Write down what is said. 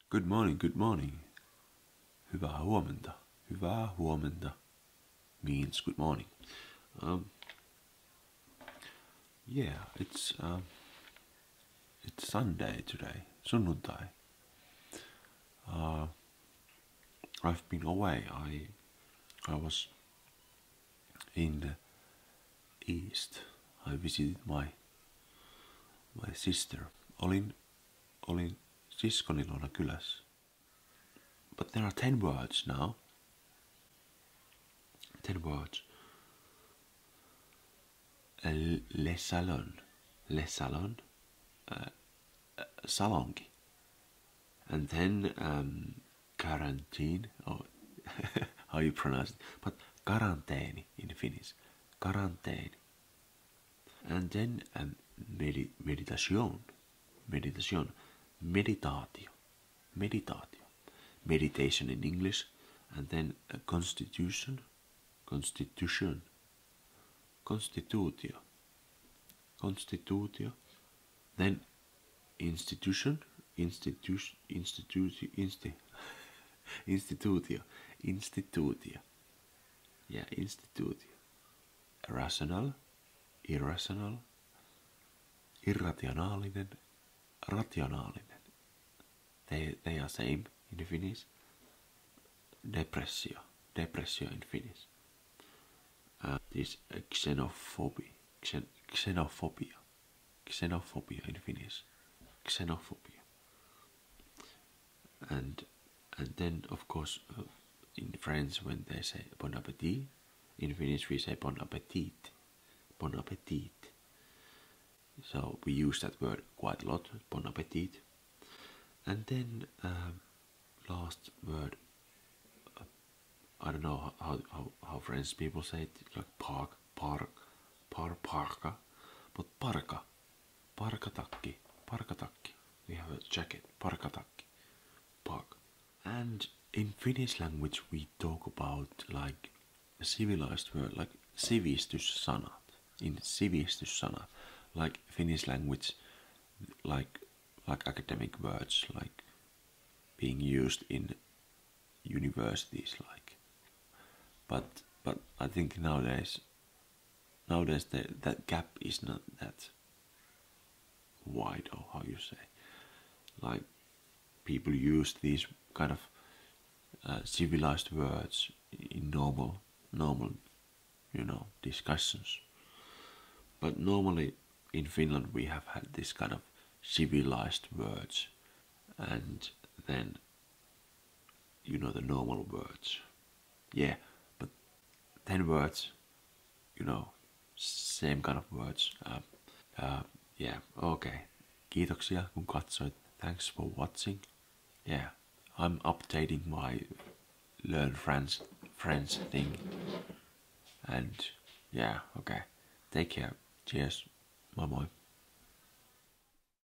Good morning, good morning. Hyvää huomenta. Hyvää huomenta means good morning. Yeah, it's Sunday today, sunnuntai. I've been away. I was in the east. I visited my sister. Olin siskoni luona kylässä. But there are 10 words now. 10 words. Le salon, salonki. And then quarantine, or how you pronounce it, but karanteeni in Finnish, karanteeni. And then meditation, meditatio, meditation in English, and then constitutio, then institutio, yeah, institutio, rational, irrational, irrationaalinen, rationaalinen. They are same in Finnish. Depressio in Finnish. This xenophobia in Finnish. Xenophobia. And then of course in French when they say bon appétit, in Finnish we say bon appétit. Bon appétit. So we use that word quite a lot, bon appétit. And then last word, I don't know how French people say it, like parka, but parkatakki. We have a jacket, parkatakki, park. And in Finnish language we talk about like a civilized word, like sivistyssanat. In sivistyssanat, like Finnish language, like academic words, like being used in universities, like. But I think nowadays that gap is not that wide, or how you say, like people use these kind of civilized words in normal, discussions. But normally in Finland we have had this kind of civilized words, and then the normal words. Yeah, but 10 words, same kind of words. Yeah, okay. Kiitoksia kun katsoit. Thanks for watching. Yeah, I'm updating my learn French thing. And yeah, okay. Take care. Cheers. Moi moi.